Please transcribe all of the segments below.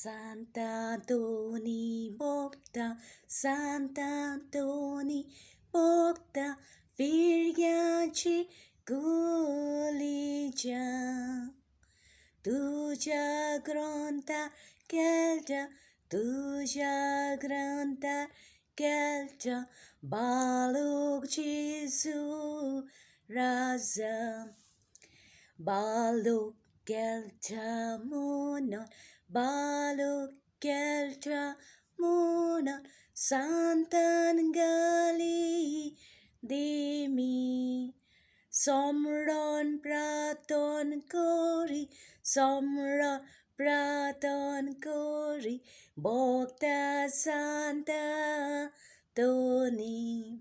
Sant'Antoni bokta, Sant'Antoni bokta, figliaci guligia. तुझ्या ग्रंथार केलच्या, तुझ्या ग्रंथार केलच्या, बालक जेजू राजा. बालक केलच्या म्हणून, बालक केलच्या म्हणून, सांतान घाली देमी. Somron praton kori, somron praton kori, bokta Santa Toni.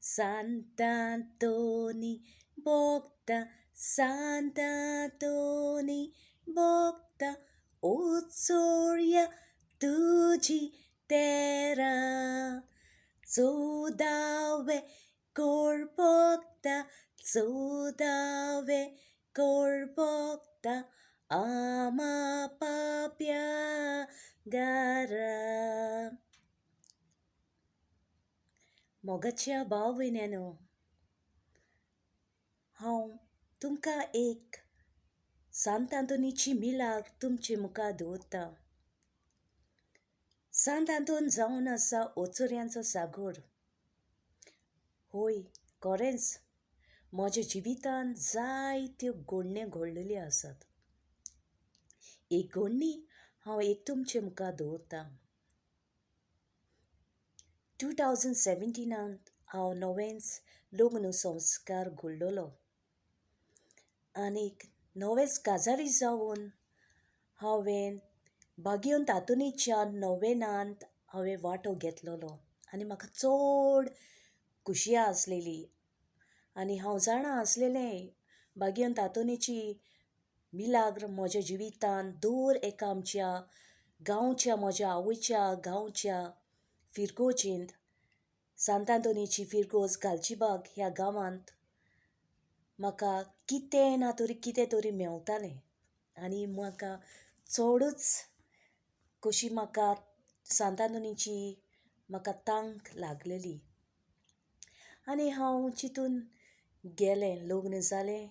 Santa Toni bokta, Santa Toni bokta, उत्सोर्या तुझी तेरा. 14वे कोर बघता, 14वे कोर बघता, आम्हा पाप्या गारा. मोगाच्या भाव भयण्यांनो, हांव तुमकां एक सांत आंतोनीची मिलाग तुमचे मुखार दवरता. सांत आंतोन जावन आसा ओचोऱ्यांचो सागोर. होय, खरेंच म्हज्या जिवितांत जायत्यो घडण्यो घडलेल्यो आसात. एक घडणी हांव एक तुमचे मुखार दवरतां. 2017 हांव नवेंच लग्न संस्कार घडलोलो आनीक नवेंच काजारी जावन हांवें भाग्योन तातुनीच्या नोवेनांत हांवें वांटो घेतलोलो आनी म्हाका चड खुशी आसलेली. आनी हांव जाणा आसलेलें भाग्योन तातुनीची मिलाग्र म्हज्या जिवितांत दर एका आमच्या गांवच्या, म्हज्या आवयच्या गांवच्या फिरगोजेंत, सांत आंतोनीची फिरगोज गालजीबाग ह्या गांवांत म्हाका कितें ना तरी कितें तरी मेवतालें. आनी म्हाका चडूच कशी म्हाका सांत आंतोनीची म्हाका तांक लागलेली. आनी हांव चिंतून गेलें, लग्न जालें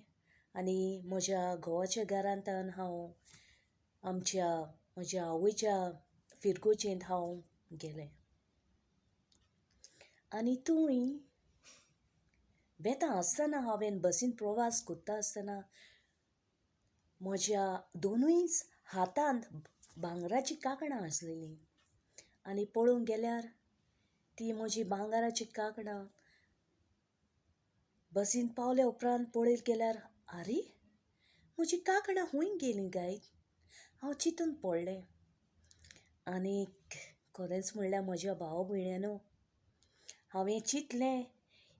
आनी म्हज्या घोवाच्या घरांतल्यान हांव म्हज्या आवयच्या फिरगोजेंत हांव गेलें. आनी थंय वेता आसतना हांवें बसीन प्रवास करता आसतना म्हज्या दोनूयच हातांत भांगराची कांकणां आसलेलीं. आनी पळोवंक गेल्यार ती म्हजी भांगराची कांकणां बसीन पावल्या उपरांत पळयत गेल्यार आरे, म्हजी कांकणां हूंय गेलीं काय. हांव चिंतून पडलें. आनीक खरेंच म्हणल्यार म्हज्या भाव भयण्यांनो, हांवें चिंतलें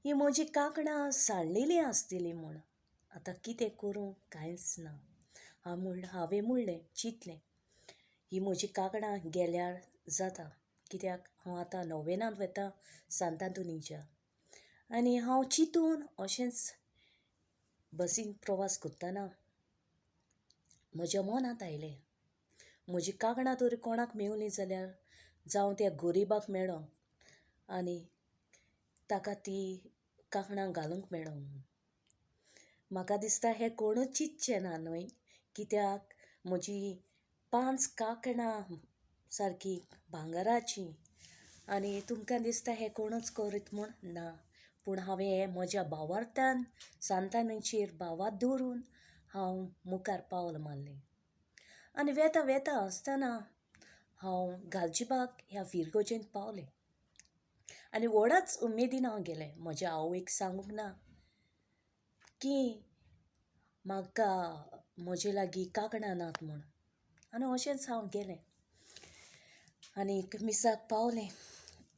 ही म्हजी कांकणां साणलेलीं आसतलीं म्हूण. आतां कितें करूं कांयच ना. हांवें म्हणलें, चिंतलें, ही म्हजी कांकणां गेल्यार जाता, कित्याक हांव आतां नोवेनांत वेतां सांत आंतोनीच्या. आनी हांव चिंतून अशेंच बसीन प्रवास करतना म्हज्या मनांत आयलें, म्हजी कांकणां तरी कोणाक मेवलीं जाल्यार जावं त्या गरीबाक मेळो आनी ताका ती कांकणां घालूंक मेळो म्हूण. म्हाका दिसता हें कोणूच चिंतचें ना न्हय, कित्याक म्हजी 5 कांकणां सारकीं भांगराचीं आनी तुमकां दिसता हें कोणूच करीत म्हूण ना. पूण हांवें हें म्हज्या भावार्थान सांत आंतोनीचेर भावार्थ दवरून हांव मुखार पावल मारलें. आनी वेता आसतना हांव गालजीबाग ह्या फिरगोजेंत पावलें. आनी व्हडच उमेदीन हांव गेलें. म्हज्या आवयक सांगूंक ना की म्हाका म्हजे लागीं कांकणां नात म्हूण. आनी अशेंच हांव गेलें आनीक मिसाक पावलें.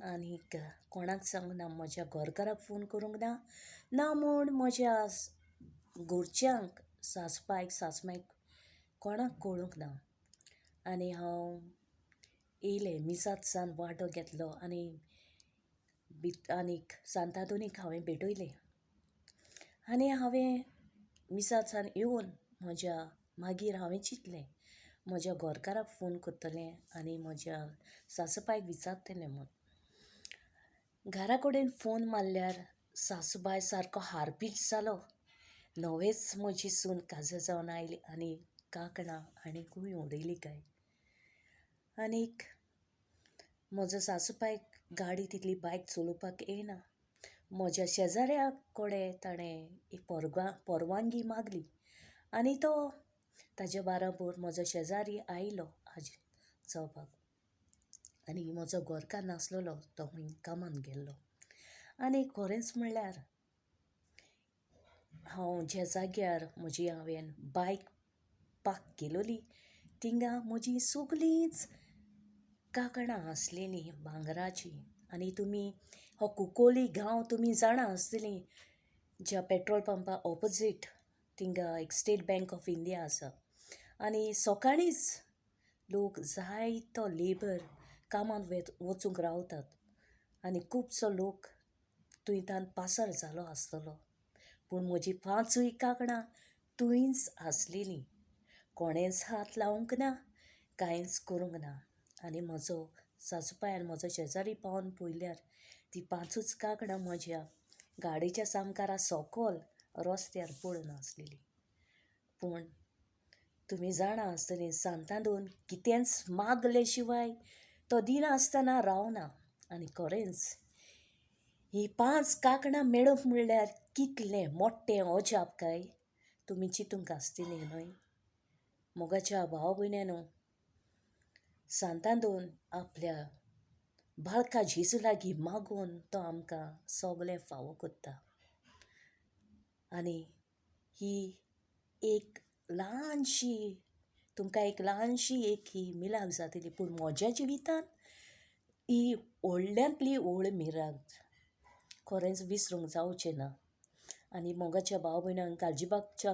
आनीक कोणाक सांगूंक ना, म्हज्या घरकाराक फोन करूंक ना, ना म्हूण म्हज्या घरच्यांक सासपायक सासमायक कोणाक कळूंक ना. आनी हांव येयलें, मिसाक सावन वांटो घेतलो आनीक सांत आंतोनीक हांवें भेटयलें. आनी हांवें मिसाक सावन येवन मागीर हांवें चिंतलें, म्हज्या घरकाराक फोन करतलें आनी म्हज्या सासूबायक विचारतलें म्हूण. घरा कडेन फोन मारल्यार सासूबाय सारको हारपीट जालो. नवेच म्हजी सून काजर जावन आयली आनी कांकणां आनीकूय उडयली काय. आनीक म्हजो सासूबायक गाडी तितली बायक चलोवपाक येना. म्हज्या शेजाऱ्या कडेन ताणें एक परवानगी मागली आनी तो ताजे बाराबर म्हजो शेजारी आयलो आज चोवपाक. आनी म्हजो घरकार नासलेलो, तो खूंय कामाक गेल्लो. आनी खरेंच म्हणल्यार हांव ज्या जाग्यार हांवें बायक पार्क केलोली थिंगा म्हजीं सगळींच कांकणां आसलेलीं भांगराचीं. आनी तुमी हो कुंकोली गांव तुमी जाणा आसतलीं, ज्या पेट्रोल पंपा ऑपोजीट थिंगा एक स्टेट बँक ऑफ इंडिया आसा. आनी सकाळींच लोक जायतो लेबर कामाक वचूंक रावतात आनी खुबसो लोक थंयच्यान पासर जालो आसतलो. पूण म्हजीं 5य कांकणां थंयच आसलेलीं. कोणेंच हात लावंक ना, कांयच करूंक ना. आनी म्हजो सासूबाय आनी म्हजो शेजारी पावन पळयल्यार तीं 5च कांकणां म्हज्या गाडयेच्या सामकारा सकयल रस्त्यार पडून आसलेलीं. पूण तुमी जाणा आसतलीं, सांतादोन कितेंच मागले शिवाय तो दिनासतना रावना. आनी खरेंच हीं 5 कांकणां मेळप म्हणल्यार कितलें मोठ्ठें अजाप काय, तुमी चिंतूंक आसतलीं न्हय. मोगाच्या भाव भयण्यांनो, सांतादोन आपल्या बाळका जेजू लागीं मागून तो आमकां सगळें फावो करता. आनी ही एक ल्हानशी तुमकां एक ल्हानशी ही मिलाग्र जातली, पूण म्हज्या जिवितांत ही व्हडल्यांतली व्हड मिराग्र. खरेंच विसरूंक जावचें ना. आनी मोगाच्या भाव भयण्यांक गालजीबागच्या